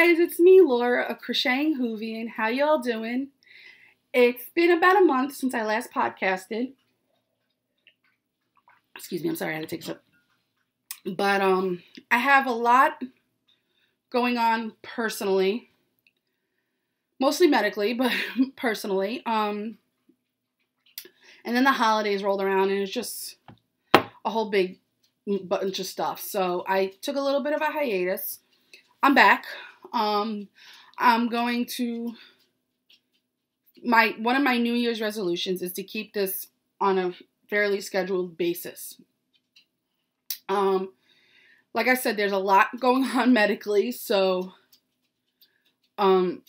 guys, it's me, Laura, of Crocheting Whovian. How y'all doing? It's been about a month since I last podcasted. Excuse me, I'm sorry, I had to take a sip. But I have a lot going on personally. Mostly medically, but personally. And then the holidays rolled around and it's just a whole big bunch of stuff. So I took a little bit of a hiatus. I'm back. I'm going to one of my New Year's resolutions is to keep this on a fairly scheduled basis. Like I said, there's a lot going on medically, so I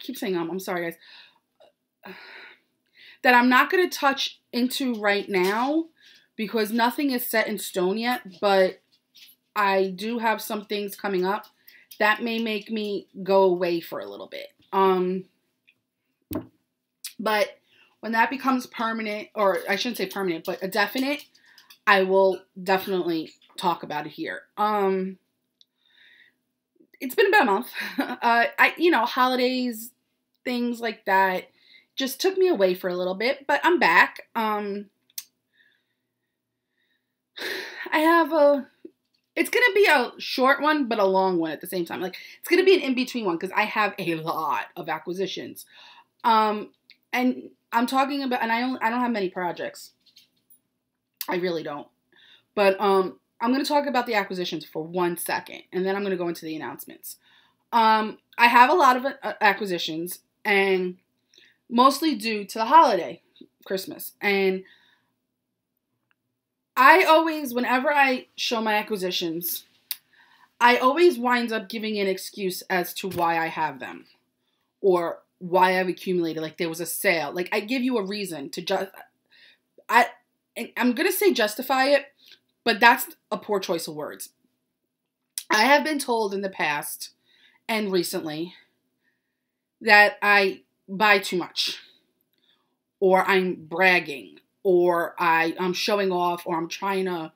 keep saying I'm sorry guys. That I'm not going to touch into right now because nothing is set in stone yet, but I do have some things coming up that may make me go away for a little bit. But when that becomes permanent, or I shouldn't say permanent, but a definite, I will definitely talk about it here. It's been about a month. Holidays, things like that just took me away for a little bit, but I'm back. It's going to be a short one, but a long one at the same time. Like, it's going to be an in-between one because I have a lot of acquisitions. And I'm talking about, and I don't have many projects. I really don't. But I'm going to talk about the acquisitions for 1 second, and then I'm going to go into the announcements. I have a lot of acquisitions, and mostly due to the holiday, Christmas. And I always, whenever I show my acquisitions, I always wind up giving an excuse as to why I have them or why I've accumulated. Like there was a sale. Like I give you a reason to I'm going to say justify it, but that's a poor choice of words. I have been told in the past and recently that I buy too much or I'm bragging or I'm showing off, or I'm trying to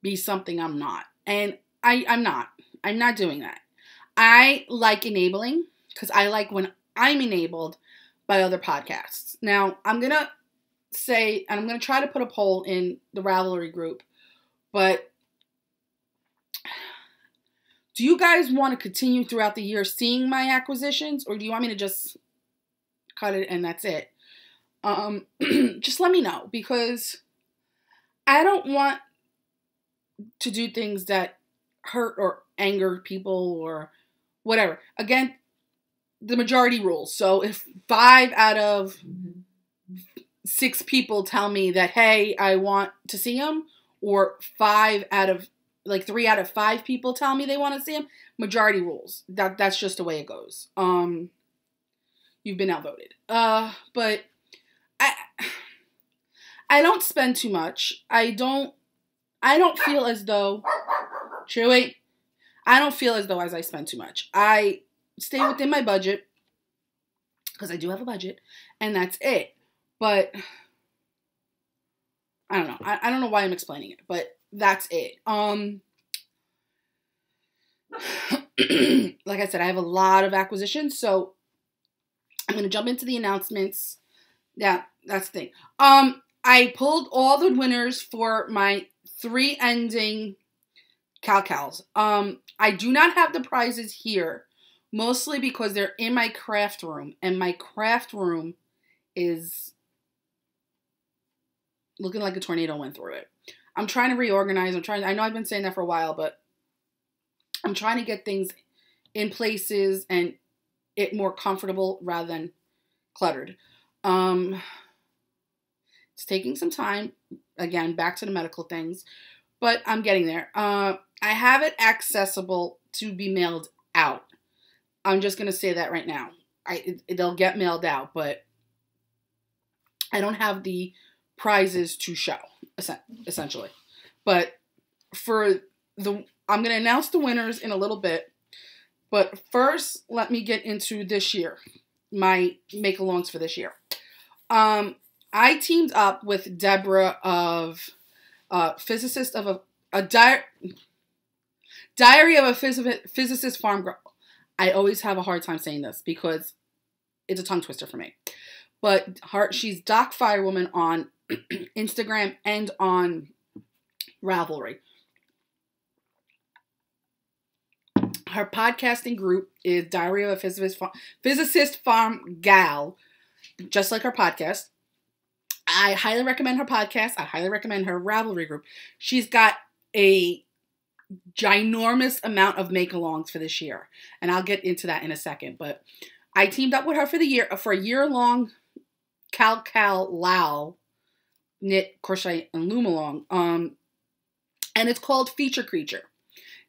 be something I'm not. And I'm not. I'm not doing that. I like enabling because I like when I'm enabled by other podcasts. Now, I'm going to say, and I'm going to try to put a poll in the Ravelry group, but do you guys want to continue throughout the year seeing my acquisitions, or do you want me to just cut it and that's it? Just let me know, because I don't want to do things that hurt or anger people or whatever. Again, the majority rules. So if 5 out of 6 people tell me that, hey, I want to see them, or 3 out of 5 people tell me they want to see them, majority rules. That's just the way it goes. You've been outvoted. But I don't spend too much. I don't feel as though, Chewy, I don't feel as though I spend too much. I stay within my budget because I do have a budget, and that's it. But I don't know. I don't know why I'm explaining it, but that's it. Like I said, I have a lot of acquisitions, so I'm going to jump into the announcements. Yeah, that's the thing. I pulled all the winners for my 3 ending cal-cals. I do not have the prizes here, mostly because they're in my craft room, and my craft room is looking like a tornado went through it. I'm trying to reorganize. I know I've been saying that for a while, but I'm trying to get things in places and it more comfortable rather than cluttered. It's taking some time. Again, back to the medical things, but I'm getting there. I have it accessible to be mailed out. I'm just going to say that right now. They'll get mailed out, but I don't have the prizes to show, essentially. But I'm going to announce the winners in a little bit. But first, let me get into this year, my make-alongs for this year. I teamed up with Deborah of physicist of a diary of a physicist farm girl. I always have a hard time saying this because it's a tongue twister for me. But she's Doc Firewoman on Instagram and on Ravelry. Her podcasting group is Diary of a Physicist Farm Gal, just like her podcast. I highly recommend her podcast. I highly recommend her Ravelry group. She's got a ginormous amount of make-alongs for this year, and I'll get into that in a second. But I teamed up with her for a year-long Cal knit, crochet, and loom along. And it's called Feature Creature.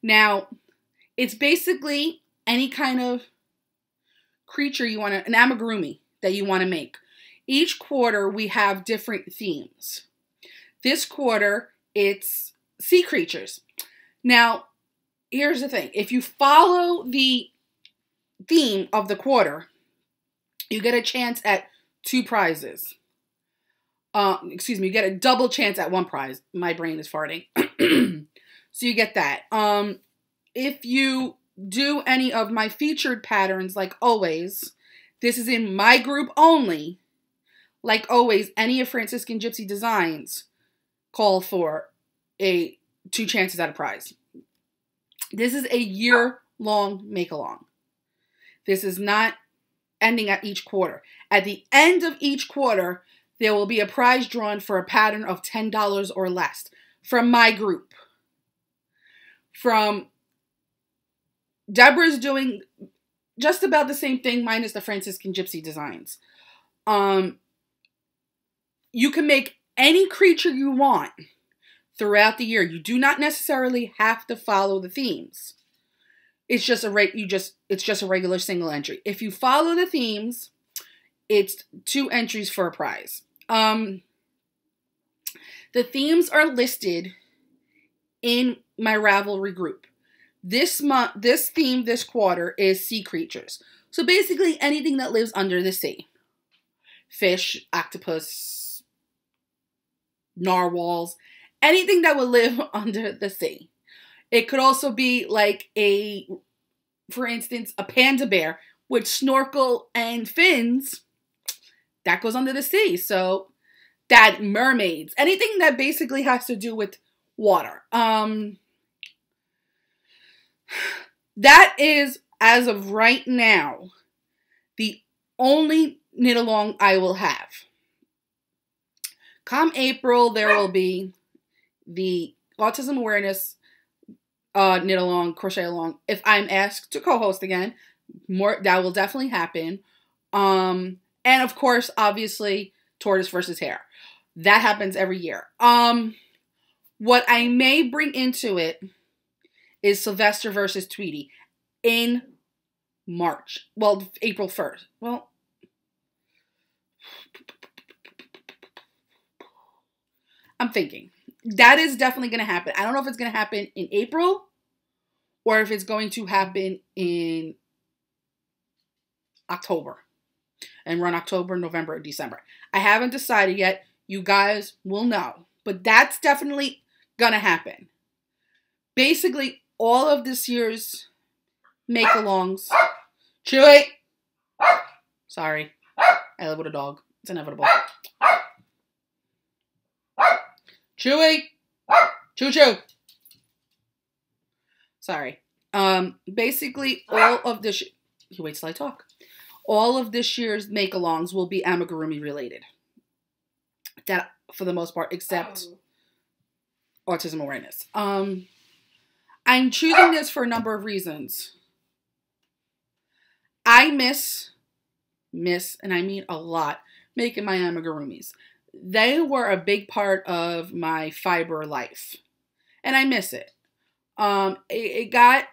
Now, it's basically any kind of creature you want to, an amigurumi that you want to make. Each quarter, we have different themes. This quarter, it's sea creatures. Now, here's the thing. If you follow the theme of the quarter, you get a chance at 2 prizes. You get a double chance at 1 prize. My brain is farting. So you get that. If you do any of my featured patterns, like always, this is in my group only. Like always, any of Franciscan Gypsy designs call for 2 chances at a prize. This is a year-long make-along. This is not ending at each quarter. At the end of each quarter, there will be a prize drawn for a pattern of $10 or less from my group. Deborah's doing just about the same thing minus the Franciscan Gypsy designs. You can make any creature you want throughout the year. You do not necessarily have to follow the themes. It's just a regular single entry. If you follow the themes, it's 2 entries for a prize. The themes are listed in my Ravelry group. This theme this quarter is sea creatures. So basically anything that lives under the sea. Fish, octopus, narwhals, anything that will live under the sea. It could also be like for instance, a panda bear with snorkel and fins. That goes under the sea. So that mermaids, anything that basically has to do with water. That is, as of right now, the only knit along I will have. Come April, there will be the autism awareness knit along, crochet along. If I'm asked to co-host again, that will definitely happen. And of course, obviously, tortoise versus hare. That happens every year. What I may bring into it is Sylvester versus Tweety in March. Well, April 1st. Well, I'm thinking. That is definitely going to happen. I don't know if it's going to happen in April or if it's going to happen in October and run October, November, or December. I haven't decided yet. You guys will know. But that's definitely going to happen. Basically, all of this year's make-alongs. Chewy! Sorry. I live with a dog. It's inevitable. Chewy! Choo-choo! Sorry. Basically, all of this... He waits till I talk. All of this year's make-alongs will be amigurumi related. That, for the most part, except autism awareness. I'm choosing this for a number of reasons. I miss, and I mean a lot, making my amigurumis. They were a big part of my fiber life. And I miss it. It got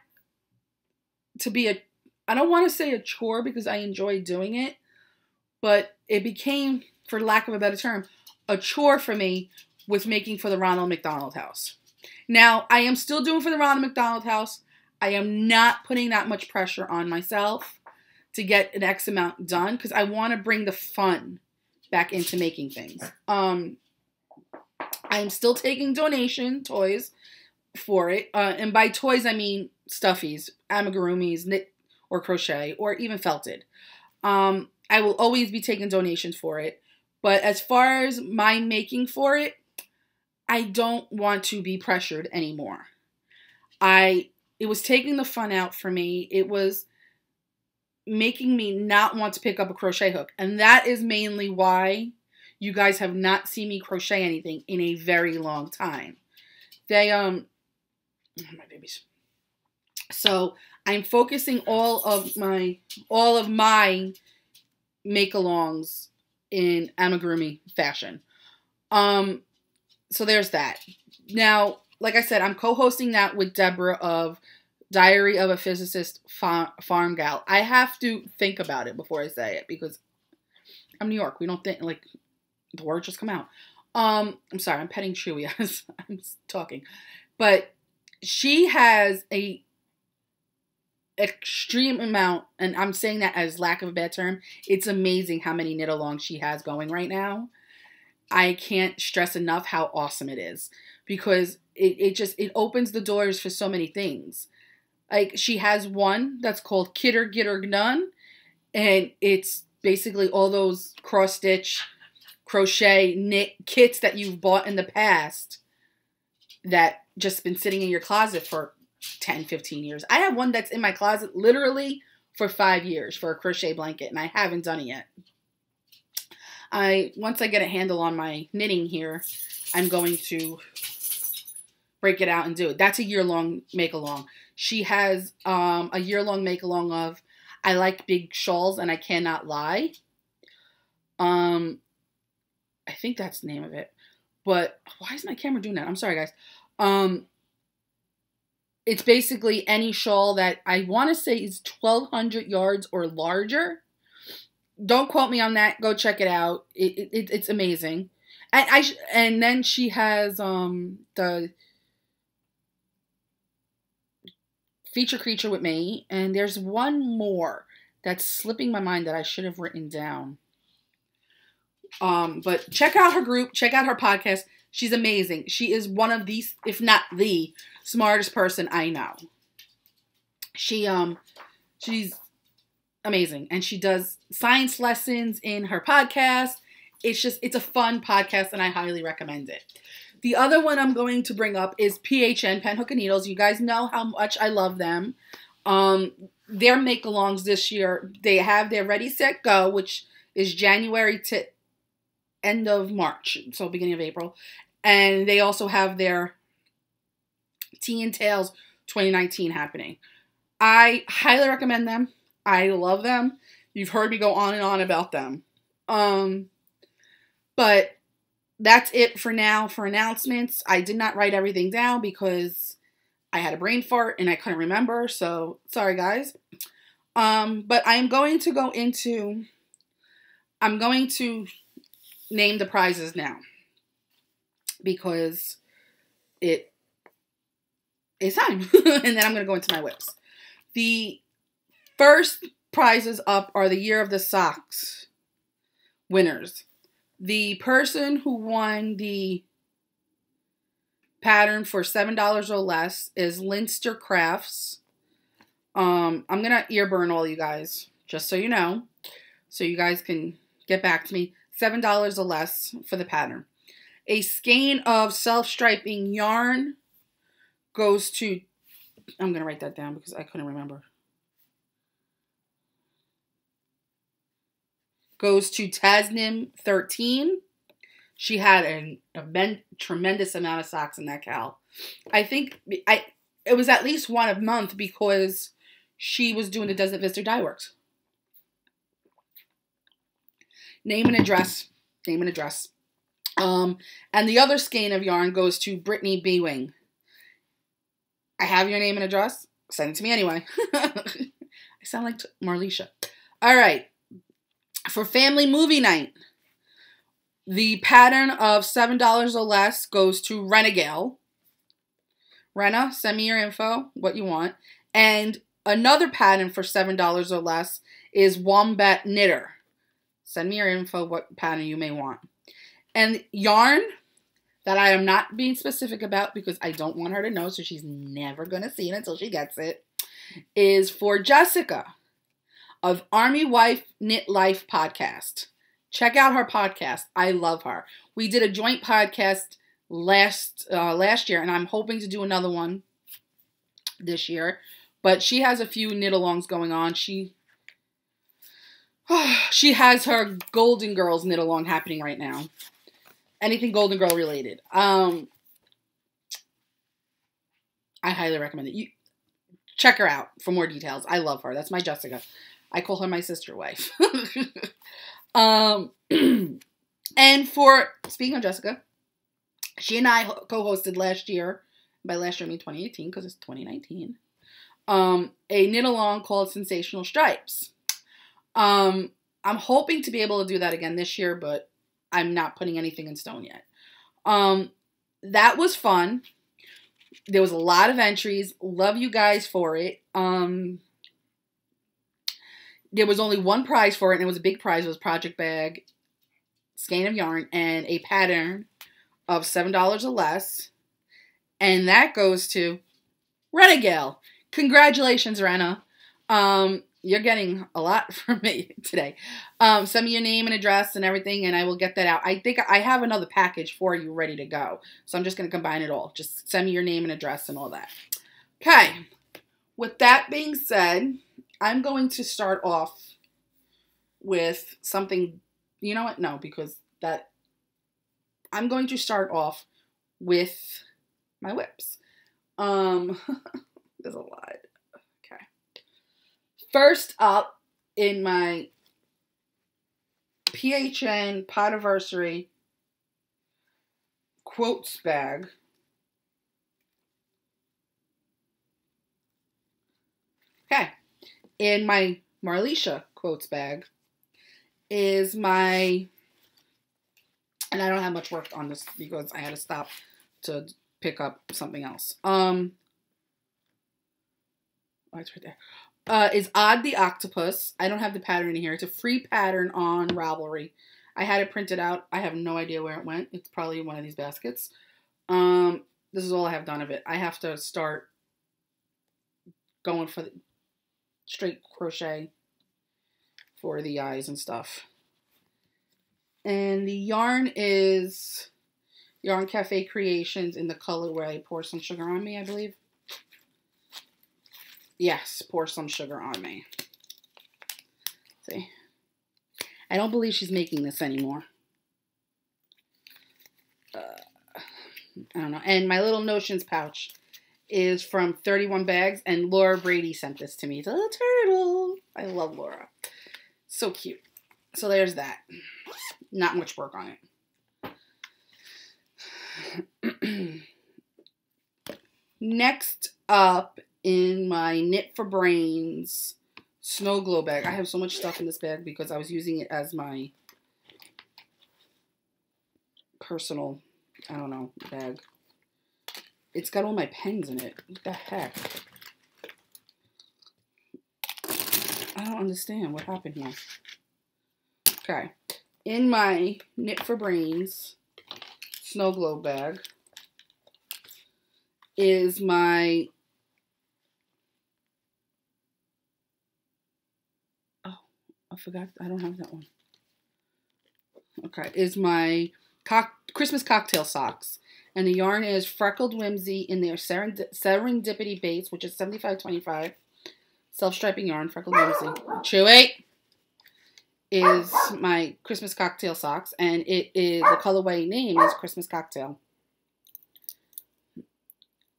to be I don't want to say a chore because I enjoy doing it, but it became, for lack of a better term, a chore for me with making for the Ronald McDonald House. Now, I am still doing for the Ronald McDonald House. I am not putting that much pressure on myself to get an X amount done because I want to bring the fun back into making things. I'm still taking donation toys for it. And by toys, I mean stuffies, amigurumis, or crochet or even felted. I will always be taking donations for it. But as far as my making for it, I don't want to be pressured anymore. It was taking the fun out for me. It was making me not want to pick up a crochet hook. And that is mainly why you guys have not seen me crochet anything in a very long time. Oh, my babies. So I'm focusing all of my make-alongs in amigurumi fashion. So there's that. Now, like I said, I'm co-hosting that with Deborah of Diary of a Physicist Farm Gal. I have to think about it before I say it because I'm New York. We don't think, like, the words just come out. I'm sorry, I'm petting Chewy as I'm talking. But she has a extreme amount, and I'm saying that as lack of a bad term. It's amazing how many knit-alongs she has going right now. I can't stress enough how awesome it is because it opens the doors for so many things. Like, she has one that's called Kidder Gitter Gnun, and it's basically all those cross-stitch, crochet, knit kits that you've bought in the past that just been sitting in your closet for 10, 15 years. I have one that's in my closet literally for 5 years for a crochet blanket, and I haven't done it yet. Once I get a handle on my knitting here, I'm going to break it out and do it. That's a year-long make-along. She has a year-long make-along of I like big shawls and I cannot lie. I think that's the name of it. But why is my camera doing that? I'm sorry, guys. It's basically any shawl that I want to say is 1,200 yards or larger. Don't quote me on that. Go check it out. It's amazing. And then she has the Feature Creature with me, and there's one more that's slipping my mind that I should have written down. But check out her group, check out her podcast. She's amazing. She is one of the, if not the smartest person I know. She's amazing, and she does science lessons in her podcast. It's a fun podcast, and I highly recommend it. The other one I'm going to bring up is PHN, Pen, Hook, and Needles. You guys know how much I love them. Their make-alongs this year, they have their Ready, Set, Go, which is January to end of March, so beginning of April. And they also have their Tea and Tails 2019 happening. I highly recommend them. I love them. You've heard me go on and on about them. But that's it for now for announcements. I did not write everything down because I had a brain fart and I couldn't remember. So sorry, guys. But I'm going to name the prizes now because it's time. And then I'm going to go into my whips. The first prizes up are the Year of the Socks winners. The person who won the pattern for $7 or less is Linster Crafts. I'm going to ear burn all you guys, just so you know, so you guys can get back to me. $7 or less for the pattern. A skein of self-striping yarn goes to, I'm going to write that down because I couldn't remember. Goes to Tasnim 13. She had a tremendous amount of socks in that cal. I think it was at least one a month because she was doing the Desert Vista Dye Works. Name and address. Name and address. And the other skein of yarn goes to Brittany B-Wing. I have your name and address. Send it to me anyway. I sound like Marlisha. All right. For family movie night, the pattern of $7 or less goes to Renegale. Rena, send me your info, what you want. And another pattern for $7 or less is Wombat Knitter. Send me your info, what pattern you may want. And yarn that I am not being specific about because I don't want her to know, so she's never going to see it until she gets it, is for Jessica. of Army Wife Knit Life podcast. Check out her podcast. I love her. We did a joint podcast last year, and I'm hoping to do another one this year. But she has a few knit-alongs going on. She has her Golden Girls knit-along happening right now. Anything Golden Girl related. I highly recommend it. You check her out for more details. I love her. That's my Jessica. I call her my sister wife. And speaking of Jessica, she and I co-hosted last year. By last year I mean 2018 because it's 2019. A knit-along called Sensational Stripes. I'm hoping to be able to do that again this year, but I'm not putting anything in stone yet. That was fun. There was a lot of entries. Love you guys for it. There was only one prize for it, and it was a big prize. It was project bag, skein of yarn, and a pattern of $7 or less. And that goes to Renegale. Congratulations, Rena. You're getting a lot from me today. Send me your name and address and everything, and I will get that out. I think I have another package for you ready to go. So I'm just going to combine it all. Just send me your name and address and all that. Okay. With that being said, I'm going to start off with something. You know what? No, because I'm going to start off with my whips. There's a lot. Okay. First up in my PHN Podiversary quotes bag in my Marlisha quotes bag is my, and I don't have much work on this because I had to stop to pick up something else. Oh, it's right there. Is Odd the Octopus. I don't have the pattern in here. It's a free pattern on Ravelry. I had it printed out. I have no idea where it went. It's probably in one of these baskets. This is all I have done of it. I have to start going for the straight crochet for the eyes and stuff. And the yarn is Yarn Cafe Creations in the color where I Pour Some Sugar on Me, I believe. Yes, Pour Some Sugar on Me. See? I don't believe she's making this anymore. I don't know. And my little Notions pouch is from 31 Bags, and Laura Brady sent this to me. It's a little turtle. I love Laura. So cute. So there's that. Not much work on it. Next up in my Knit for Brains Snow Glow bag. I have so much stuff in this bag because I was using it as my personal, I don't know, bag. It's got all my pens in it. What the heck? I don't understand what happened here. Okay. In my Knit for Brains Snow Glow bag is my, oh, I forgot, I don't have that one. Okay, is my Christmas cocktail socks. And the yarn is Freckled Whimsy in their Serendipity base, which is 75/25. Self-striping yarn, Freckled Whimsy. Chewy is my Christmas cocktail socks, and it is, the colorway name is Christmas Cocktail.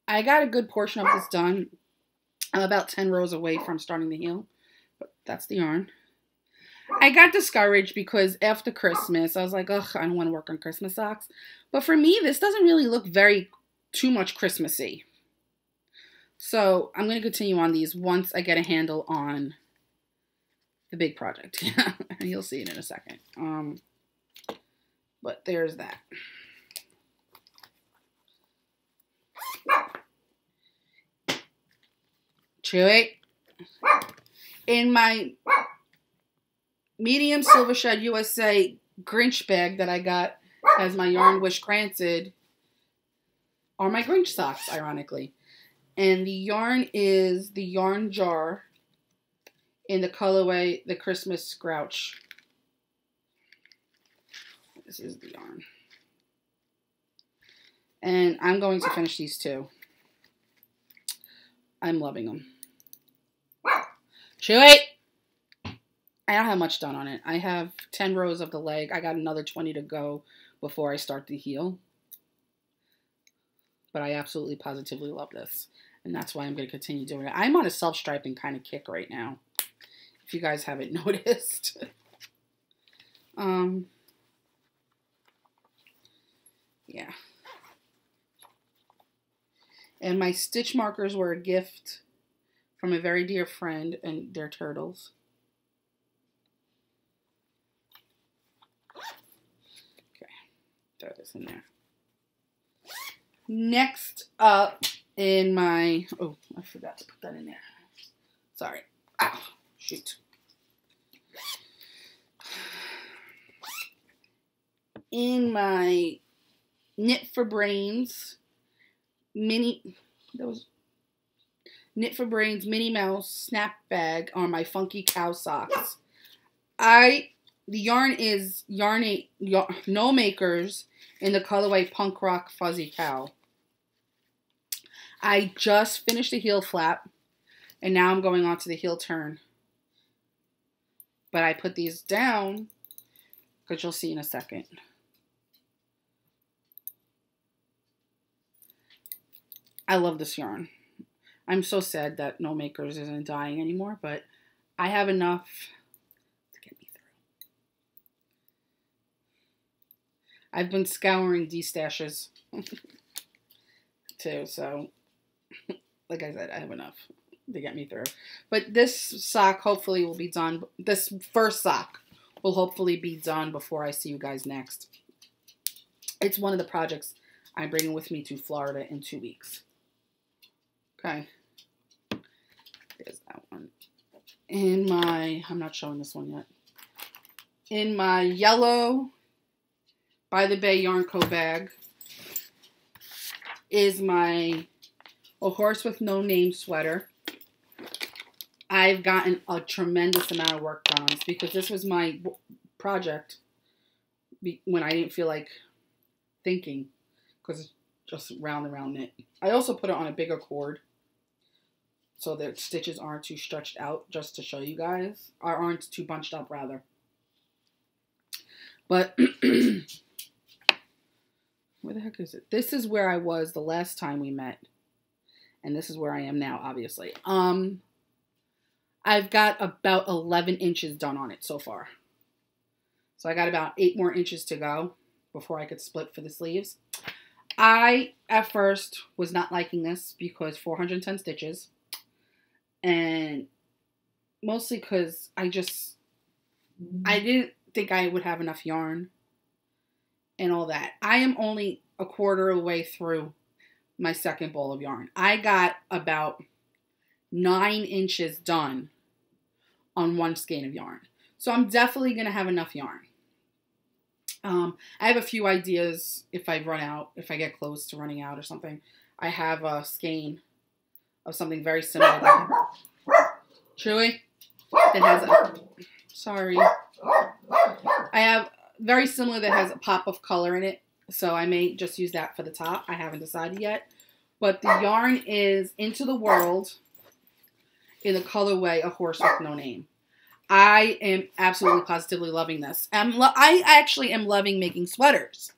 I got a good portion of this done. I'm about 10 rows away from starting to heal, but that's the yarn. I got discouraged because after Christmas, I was like, ugh, I don't want to work on Christmas socks. But for me, this doesn't really look too much Christmassy. So I'm going to continue on these once I get a handle on the big project. You'll see it in a second. But there's that. Chewy. In my medium Silver Shed USA Grinch bag that I got as my Yarn Wish Granted are my Grinch socks, ironically. And the yarn is the Yarn Jar in the colorway, the Christmas Grouch. This is the yarn. And I'm going to finish these two. I'm loving them. Chewy! I don't have much done on it. I have 10 rows of the leg. I got another 20 to go before I start the heel. But I absolutely positively love this. And that's why I'm going to continue doing it. I'm on a self-striping kind of kick right now. If you guys haven't noticed. Yeah. And my stitch markers were a gift from a very dear friend and their turtles. Okay. Throw this in there. Next up in my... Oh, I forgot to put that in there. Sorry. Ow. Shoot. In my Knit for Brains Minnie Mouse snap bag are my funky cow socks. The yarn is No Makers in the colorway Punk Rock Fuzzy Cow. I just finished the heel flap and now I'm going on to the heel turn. But I put these down because you'll see in a second. I love this yarn. I'm so sad that No Makers isn't dying anymore, but I have enough to get me through. I've been scouring D-stashes too, so like I said, I have enough to get me through. But this sock hopefully will be done. This first sock will hopefully be done before I see you guys next. It's one of the projects I'm bringing with me to Florida in 2 weeks. Okay. There's that one. In my, I'm not showing this one yet. In my yellow By the Bay Yarn Co. bag is my A Horse with No Name sweater. I've gotten a tremendous amount of work done on this because this was my project when I didn't feel like thinking because it's just round and round knit. I also put it on a bigger cord so the stitches aren't too stretched out, just to show you guys, or aren't too bunched up rather. But where the heck is it? This is where I was the last time we met, and this is where I am now, obviously. I've got about 11 inches done on it so far. So I got about 8 more inches to go before I could split for the sleeves. I, at first, was not liking this because 410 stitches. And mostly because I didn't think I would have enough yarn and all that. I am only a quarter of the way through my second ball of yarn. I got about 9 inches done on one skein of yarn. So I'm definitely going to have enough yarn. I have a few ideas if I run out, if I get close to running out or something. I have a skein of something very similar that Chewy, that has a, sorry. I have very similar that has a pop of color in it. So I may just use that for the top. I haven't decided yet. But the yarn is Into the World in the colorway A Horse with No Name. I am absolutely positively loving this. I actually am loving making sweaters,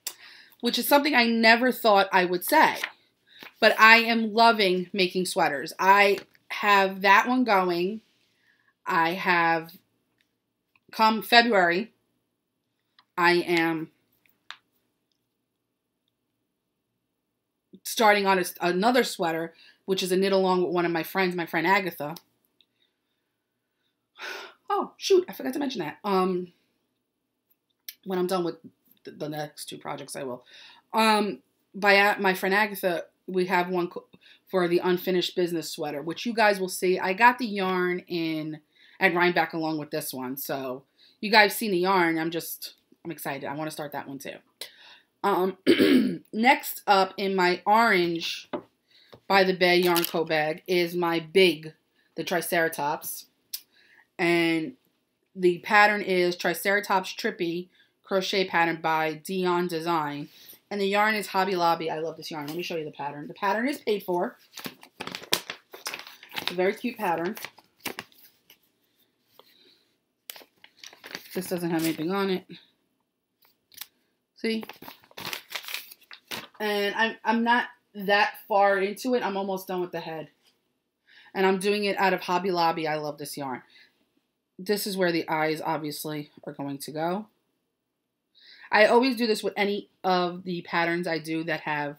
which is something I never thought I would say. But I am loving making sweaters. I have that one going. I have, come February, I am starting on another sweater, which is a knit along with one of my friends, my friend Agatha. Oh, shoot, I forgot to mention that. When I'm done with the next 2 projects, I will. By my friend Agatha, we have one for the Unfinished Business sweater, which you guys will see. I got the yarn at Rhinebeck along with this one. So you guys seen the yarn. I'm excited. I want to start that one too. Next up in my orange By the Bay Yarn Co. bag is my big, the Triceratops. And the pattern is Triceratops Trippy crochet pattern by Dion Design. And the yarn is Hobby Lobby. I love this yarn. Let me show you the pattern. The pattern is paid for. It's a very cute pattern. This doesn't have anything on it. See? And I'm not that far into it. I'm almost done with the head. And I'm doing it out of Hobby Lobby. I love this yarn. This is where the eyes obviously are going to go. I always do this with any of the patterns I do that have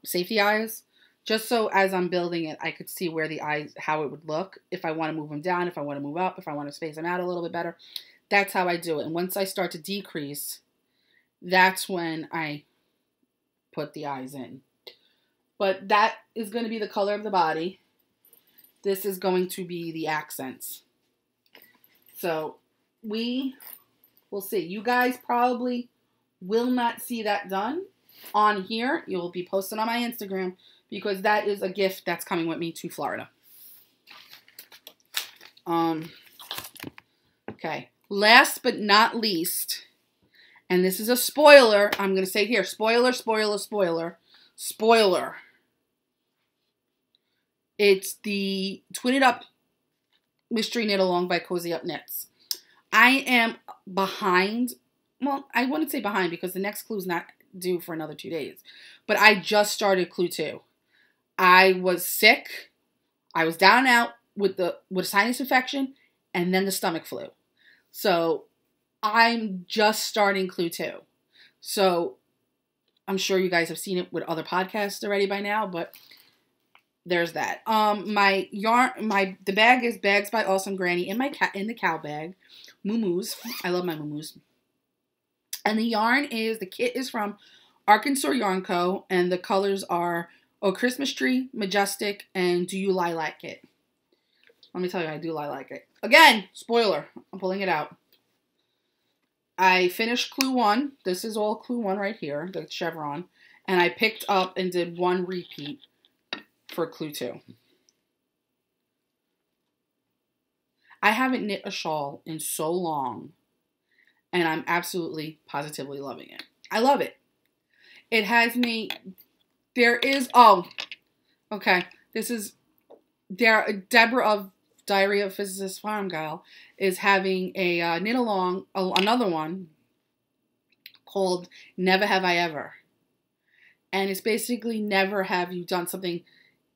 safety eyes. Just so as I'm building it, I could see where the eyes, how it would look. If I want to move them down, if I want to move up, if I want to space them out a little bit better. That's how I do it. And once I start to decrease, that's when I put the eyes in. But that is going to be the color of the body. This is going to be the accents. So we will see. You guys probably will not see that done on here. You'll be posted on my Instagram because that is a gift that's coming with me to Florida. Okay. Last but not least, and this is a spoiler. I'm going to say here, spoiler, spoiler, spoiler, spoiler. It's the Twin It Up Mystery Knit Along by Cozy Up Knits. I am behind. Well, I wouldn't say behind because the next clue is not due for another 2 days. But I just started clue 2. I was sick. I was down and out with a sinus infection and then the stomach flu. So I'm just starting clue 2. So I'm sure you guys have seen it with other podcasts already by now, but there's that. My yarn, the bag is Bags by Awesome Granny in the cow bag. Moo-moos. I love my moo-moos. And the yarn is, the kit is from Arkansas Yarn Co. And the colors are Oh Christmas Tree, Majestic, and Do You Lilac It. Let me tell you, I do lilac it. Again, spoiler. I'm pulling it out. I finished clue 1. This is all clue 1 right here, the chevron. And I picked up and did 1 repeat for clue 2. I haven't knit a shawl in so long, and I'm absolutely, positively loving it. I love it. It has me, there is, oh, okay, this is, Deborah of Diary of Physicist Farm Gal is having a knit along, another one called Never Have I Ever. And it's basically never have you done something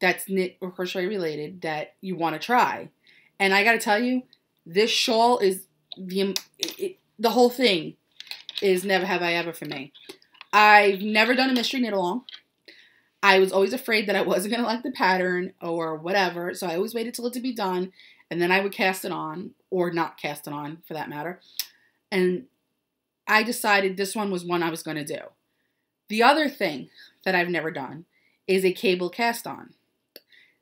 that's knit or crochet related that you want to try. And I got to tell you, this shawl is, the whole thing is Never Have I Ever for me. I've never done a mystery knit along. I was always afraid that I wasn't going to like the pattern or whatever. So I always waited till it to be done. And then I would cast it on, or not cast it on for that matter. And I decided this one was one I was going to do. The other thing that I've never done is a cable cast on.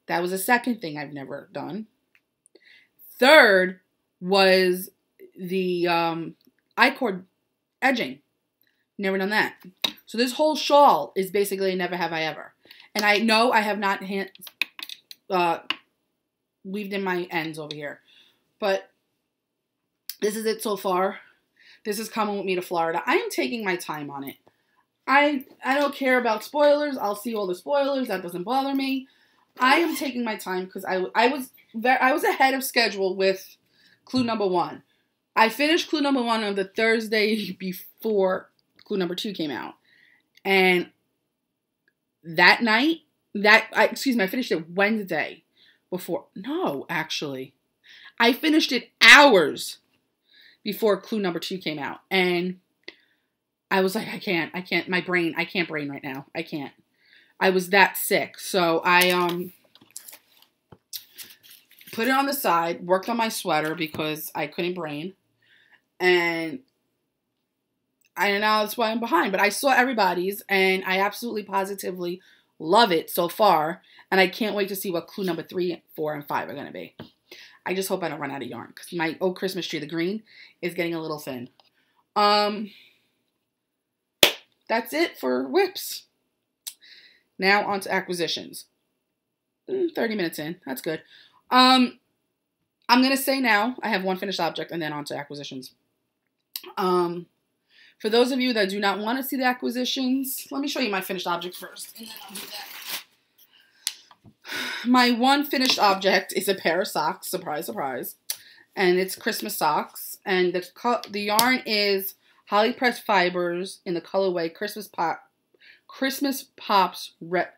That was the second thing I've never done. Third was the I-cord edging. Never done that. So this whole shawl is basically Never Have I Ever. And I know I have not weaved in my ends over here. But this is it so far. This is coming with me to Florida. I am taking my time on it. I don't care about spoilers. I'll see all the spoilers. That doesn't bother me. I am taking my time because I was ahead of schedule with clue number 1. I finished clue number 1 on the Thursday before clue number 2 came out. And that night, I finished it Wednesday before. No, actually. I finished it hours before clue number 2 came out. And I was like, I can't, I can't brain right now. I can't. I was that sick. So I put it on the side, worked on my sweater because I couldn't brain. And I don't know, that's why I'm behind. But I saw everybody's and I absolutely positively love it so far. And I can't wait to see what clue number 3, 4, and 5 are going to be. I just hope I don't run out of yarn because my Oh Christmas Tree, the green, is getting a little thin. That's it for whips. Now on to acquisitions. 30 minutes in. That's good. I I'm going to say now, I have one finished object and then on to acquisitions. For those of you that do not want to see the acquisitions, let me show you my finished object first, and then I'll do that. My one finished object is a pair of socks, surprise, surprise, and it's Christmas socks, and the yarn is Holly Pressed Fibers in the colorway Christmas Pops red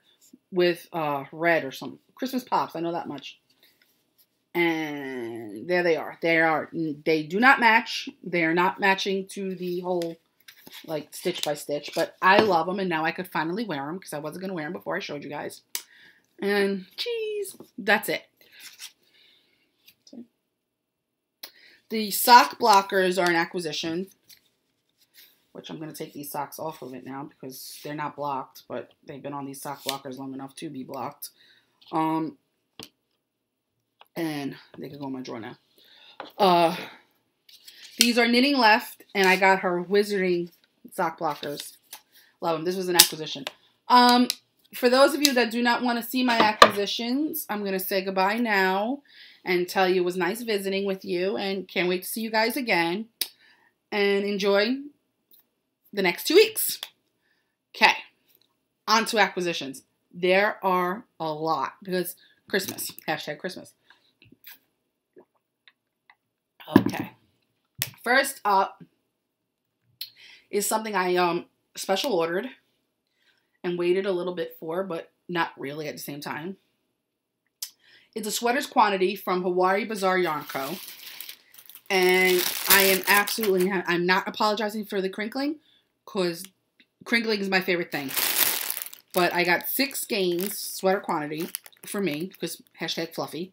with red or something. Christmas Pops, I know that much. And there they are. They do not match. They are not matching to the whole, like, stitch by stitch. But I love them, and now I could finally wear them because I wasn't going to wear them before I showed you guys. And, geez, that's it. The sock blockers are an acquisition, which I'm going to take these socks off of it now because they're not blocked, but they've been on these sock blockers long enough to be blocked. And they can go in my drawer now. These are Knitting Left, and I got her Wizarding sock blockers. Love them. This was an acquisition. For those of you that do not want to see my acquisitions, I'm going to say goodbye now and tell you it was nice visiting with you and can't wait to see you guys again. And enjoy the next 2 weeks. Okay. On to acquisitions. There are a lot because Christmas. Hashtag Christmas. Okay. First up is something I special ordered and waited a little bit for, but not really at the same time. It's a sweaters quantity from Hawaii Bazaar Yarn Co. And I am absolutely, I'm not apologizing for the crinkling because crinkling is my favorite thing. But I got 6 skeins, sweater quantity, for me, because hashtag fluffy.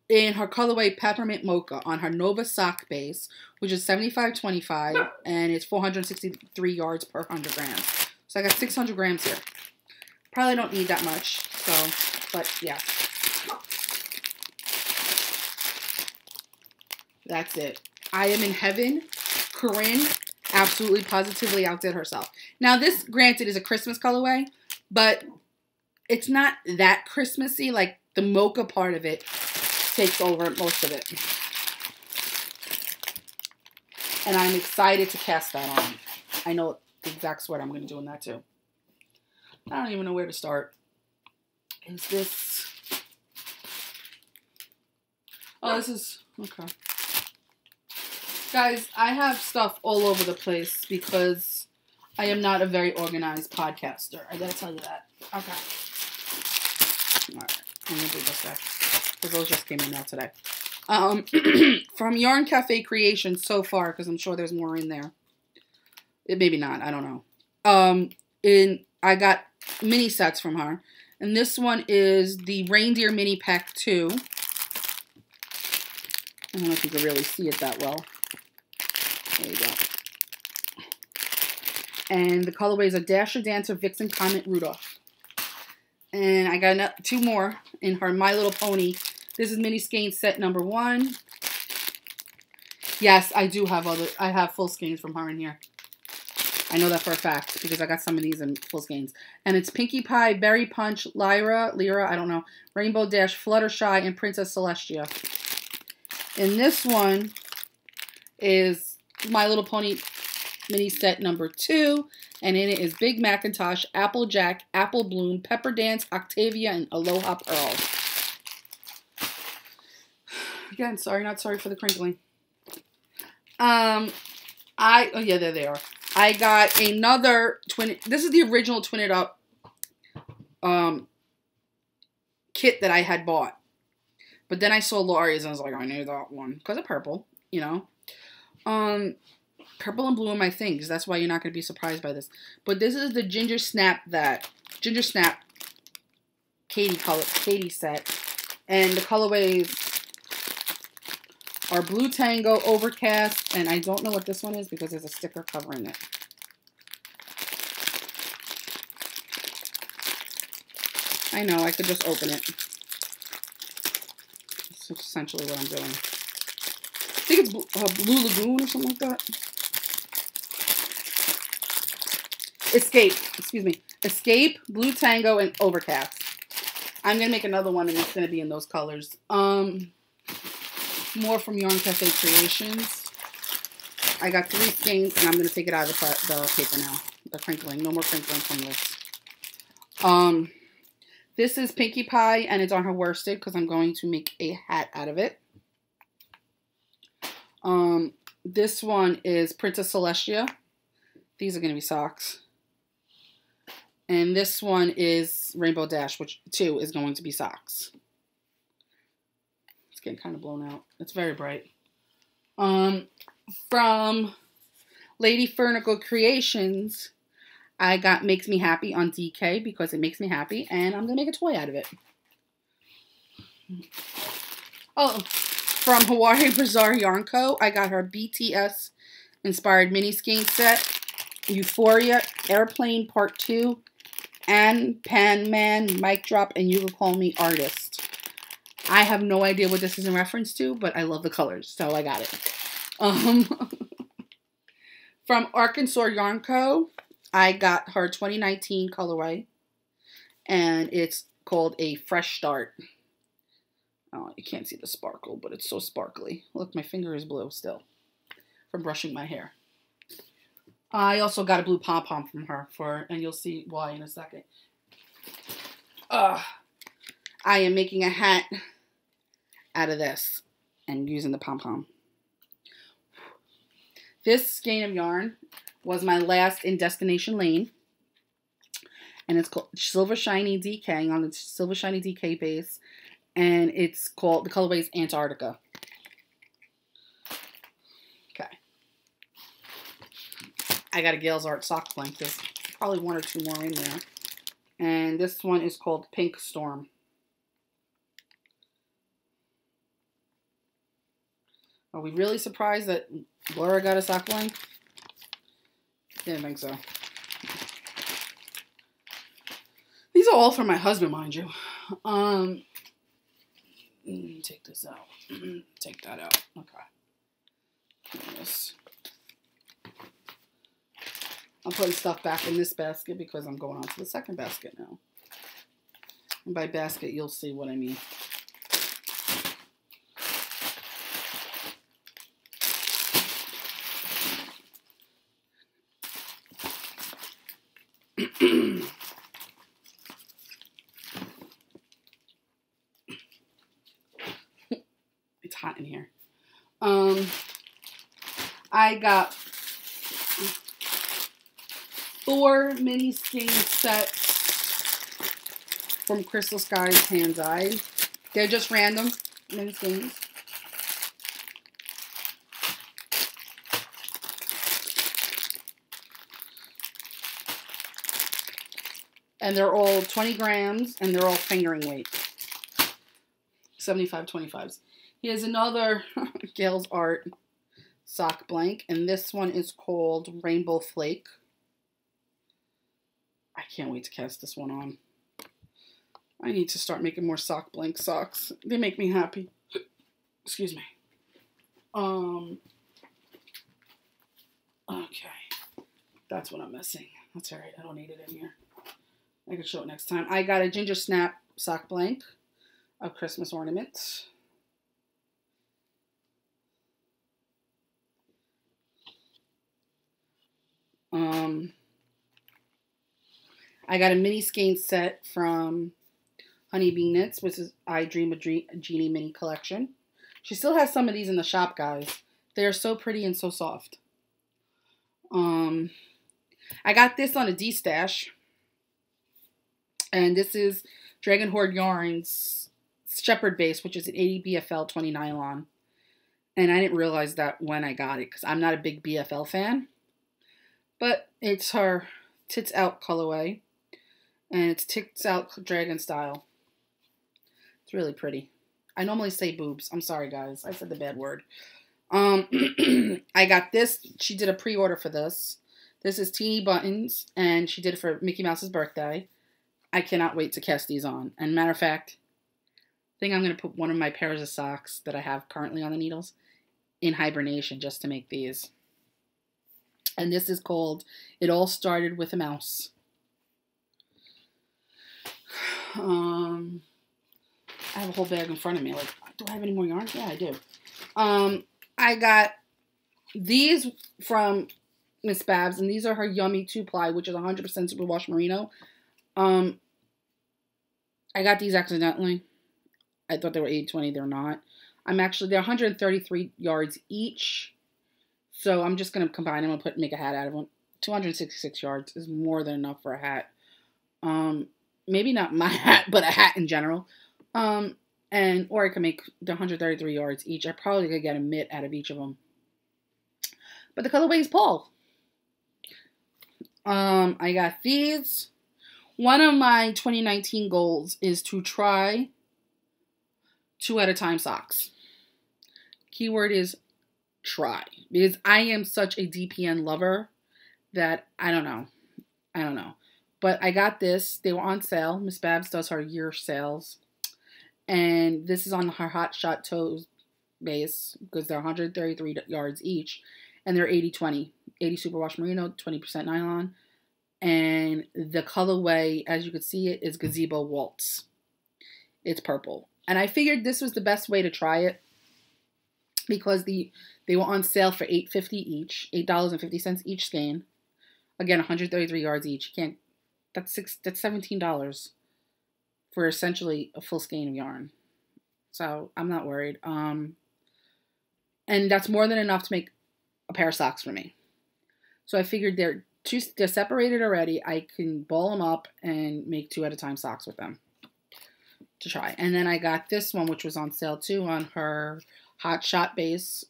In her colorway Peppermint Mocha on her Nova sock base, which is 75/25, and it's 463 yards per 100 grams. So I got 600 grams here. Probably don't need that much, so, but yeah. That's it. I am in heaven. Corinne absolutely positively outdid herself. Now this, granted, is a Christmas colorway, but it's not that Christmassy. Like the mocha part of it takes over most of it. And I'm excited to cast that on. I know the exact sweater I'm going to do in that too. I don't even know where to start. Is this... Oh, this is... Okay. Guys, I have stuff all over the place because I am not a very organized podcaster. I gotta tell you that. Okay. Alright. I'm gonna do this guy. Because those just came in now today. From Yarn Cafe Creations so far, because I'm sure there's more in there. Maybe not. I don't know. I got mini sets from her. And this one is the Reindeer Mini Pack 2. I don't know if you can really see it that well. There you go. And the colorways are Dasher, Dancer, Vixen, Comet, Rudolph. And I got 2 more in her My Little Pony. This is mini skein set number 1. Yes, I do have I have full skeins from her in here. I know that for a fact because I got some of these in full skeins. And it's Pinkie Pie, Berry Punch, Lyra, I don't know, Rainbow Dash, Fluttershy, and Princess Celestia. And this one is My Little Pony mini set number 2. And in it is Big Macintosh, Applejack, Apple Bloom, Pepper Dance, Octavia, and Aloha Pearl. Again, sorry, not sorry for the crinkling. Oh yeah, there they are. I got another this is the original Twin It Up kit that I had bought. But then I saw Laurie's and I was like, I need that one. Because of purple, you know. Purple and blue are my thing, because that's why you're not going to be surprised by this. But this is the Ginger Snap Katie set. And the colorways are Blue Tango, Overcast, and I don't know what this one is because there's a sticker covering it. I know, I could just open it. That's essentially what I'm doing. I think it's Blue Lagoon or something like that. Escape, excuse me. Escape, Blue Tango, and Overcast. I'm going to make another one, and it's going to be in those colors. more from Yarn Cafe Creations. I got 3 skeins, and I'm going to take it out of the paper now. The crinkling. No more crinkling from this. This is Pinkie Pie, and it's on her worsted because I'm going to make a hat out of it. This one is Princess Celestia. These are going to be socks. And this one is Rainbow Dash, which too is going to be socks. It's getting kind of blown out. It's very bright. From Lady Fernicle Creations, I got Makes Me Happy on DK because it makes me happy, and I'm going to make a toy out of it. Oh, from Hawaii Bazaar Yarn Co., I got her BTS inspired mini skein set, Euphoria, Airplane Part 2, and Pan Man, Mic Drop, and You Can Call Me Artist. I have no idea what this is in reference to, but I love the colors, so I got it. From Arkansas Yarn Co., I got her 2019 colorway, and it's called A Fresh Start. Oh, you can't see the sparkle, but it's so sparkly. Look, my finger is blue still from brushing my hair. I also got a blue pom-pom from her, and you'll see why in a second. I am making a hat out of this and using the pom-pom. This skein of yarn was my last in Destination Lane, and it's called Silver Shiny DK on the Silver Shiny DK base, and it's called, the colorway is Antarctica. Okay. I got a Gale's Art sock blank. There's probably 1 or 2 more in there. And this one is called Pink Storm. Are we really surprised that Laura got a sock blank? Didn't think so. These are all for my husband, mind you. Take this out. Take that out. Okay. Yes. I'm putting stuff back in this basket because I'm going on to the second basket now. And by basket, you'll see what I mean. It's hot in here. I got 4 mini skein sets from Crystal Skies Hand Dyed. They're just random mini skeins. And they're all 20 grams, and they're all fingering weight. 75/25s. Here's another Gale's Art sock blank, and this one is called Rainbow Flake. I can't wait to cast this one on. I need to start making more sock blank socks. They make me happy. Excuse me. Okay. That's what I'm missing. That's alright. I don't need it in here. I can show it next time. I got a Ginger Snap sock blank of Christmas ornaments. I got a mini skein set from Honeybee Knits, which is I Dream a Genie mini collection. She still has some of these in the shop, guys. They're so pretty and so soft. I got this on a D-stash. And this is Dragon Horde Yarns Shepherd Base, which is an 80 BFL 20 nylon. And I didn't realize that when I got it, because I'm not a big BFL fan. But it's her Tits Out colorway. And it's Tits Out Dragon style. It's really pretty. I normally say boobs. I'm sorry, guys. I said the bad word. I got this. She did a pre-order for this. This is Teeny Buttons, and she did it for Mickey Mouse's birthday. I cannot wait to cast these on. And matter of fact, I think I'm going to put one of my pairs of socks that I have currently on the needles in hibernation just to make these. And this is called It All Started with a Mouse. I have a whole bag in front of me. Like, do I have any more yarn? Yeah, I do. I got these from Miss Babs, and these are her Yummy 2-ply, which is 100% superwash merino. I got these accidentally. I thought they were 80/20. They're not. They're 133 yards each. So I'm just going to combine them and make a hat out of them. 266 yards is more than enough for a hat. Maybe not my hat, but a hat in general. Or I can make the 133 yards each. I probably could get a mitt out of each of them. But the colorway is Paul. I got these. One of my 2019 goals is to try 2 at a time socks. Keyword is try. Because I am such a DPN lover that I don't know. But I got this. They were on sale. Miss Babs does her year sales. And this is on her Hot Shot Toes base because they're 133 yards each. And they're 80/20. 80 superwash merino, 20% nylon. And the colorway, as you can see it, is Gazebo Waltz. It's purple. And I figured this was the best way to try it because they were on sale for $8.50 each, $8.50 each skein. Again, 133 yards each. That's $17 for essentially a full skein of yarn. So I'm not worried. And that's more than enough to make a pair of socks for me. So I figured they're separated already. I can ball them up and make 2 at a time socks with them to try. And then I got this one, which was on sale too, on her Hot Shot base,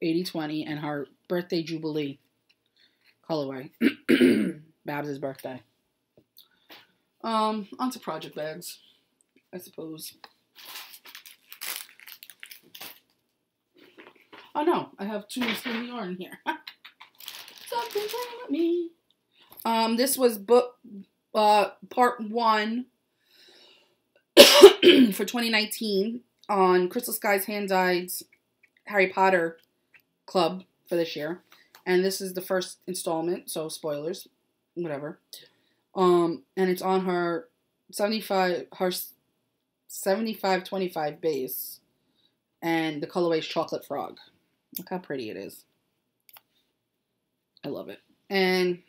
80/20, and her Birthday Jubilee colorway. Babs' birthday. Onto project bags, I suppose. Oh no, I have 2 skinny yarn here. Something wrong with me. This was part 1 for 2019 on Crystal Sky's Hand-Dyed Harry Potter Club for this year. And this is the first installment, so spoilers, whatever. And it's on her 75/25 base. And the colorway is Chocolate Frog. Look how pretty it is. I love it. And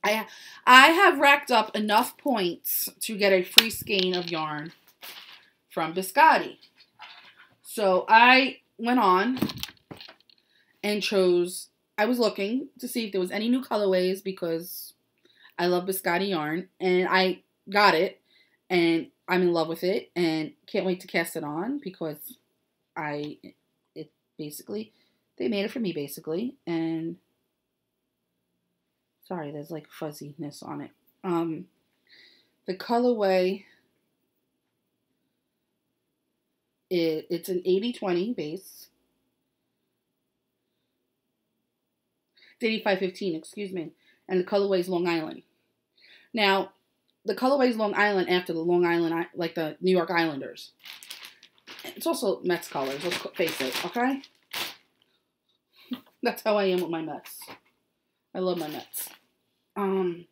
I have racked up enough points to get a free skein of yarn from Biscotti. So I went on and chose, I was looking to see if there was any new colorways because I love Biscotti yarn. And I got it. And I'm in love with it. And can't wait to cast it on because they made it for me basically. And sorry, there's like fuzziness on it. The colorway, it's an 80/20 base. It's 85/15, excuse me. And the colorway is Long Island. Now, the colorway is Long Island after the Long Island, like the New York Islanders. It's also Mets colors, let's face it, okay? That's how I am with my Mets. I love my Mets. I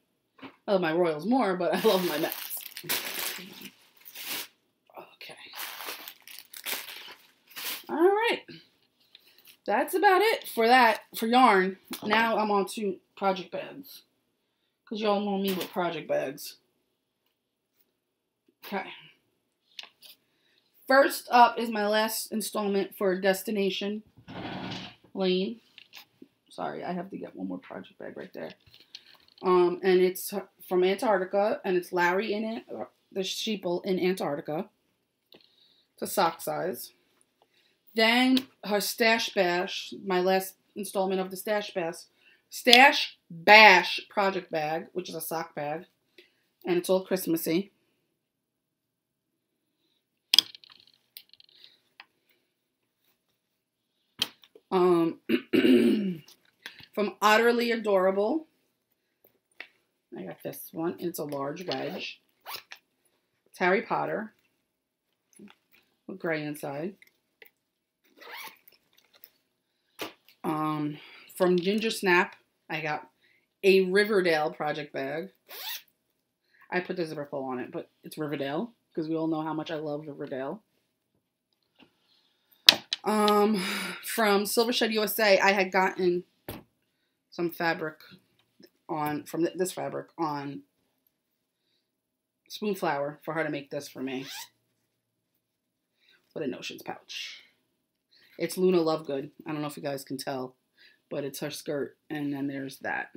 love my Royals more, but I love my Mets. Okay. Alright. That's about it for yarn. Now I'm on to project bags. Because y'all know me with project bags. Okay. First up is my last installment for Destination Lane. Sorry, I have to get one more project bag right there. And it's from Antarctica, and it's Larry in it, the sheeple in Antarctica. It's a sock size. Then her Stash Bash, my last installment of the Stash Bash project bag, which is a sock bag, and it's all Christmassy. From Utterly Adorable, I got this one. It's a large wedge. It's Harry Potter with gray inside. From Ginger Snap, I got a Riverdale project bag. I put the zipper pull on it, but it's Riverdale. because we all know how much I love Riverdale. From Silver Shed USA, I had gotten some fabric from this fabric on Spoonflower for her to make this for me. With a notions pouch. It's Luna Lovegood. I don't know if you guys can tell, but it's her skirt, and then there's that.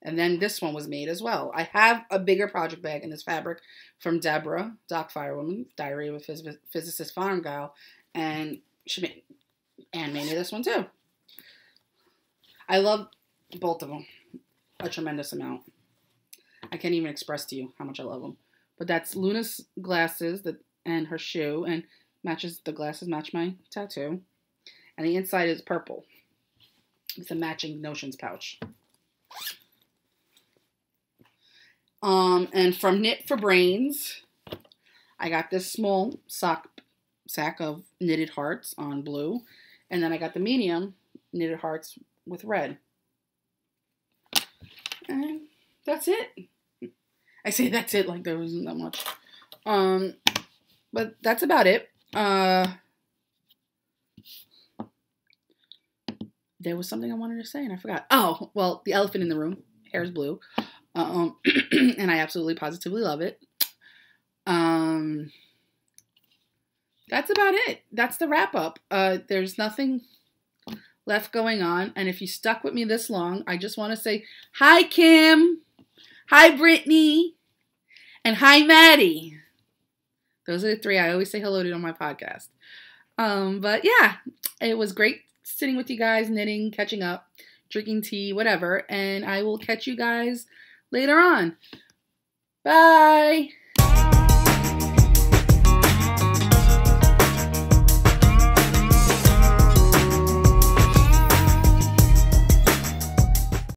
And then this one was made as well. I have a bigger project bag in this fabric from Deborah, Doc Firewoman, Diary of a Physicist Farm Gal, and she made me this one too. I love both of them a tremendous amount. I can't even express to you how much I love them. But that's Luna's glasses and her shoe, and the glasses match my tattoo. And the inside is purple. It's a matching notions pouch. And from Knit for Brains, I got this small sack of knitted hearts on blue. And then I got the medium knitted hearts with red. And that's it. I say that's it like there wasn't that much. But that's about it. There was something I wanted to say and I forgot. Oh, well, the elephant in the room. Hair is blue. And I absolutely positively love it. That's about it. That's the wrap up. There's nothing left going on. And if you stuck with me this long, I just want to say hi, Kim. Hi, Brittany. And hi, Maddie. Those are the three I always say hello to on my podcast. But yeah, it was great sitting with you guys, knitting, catching up, drinking tea, whatever. And I will catch you guys later on. Bye.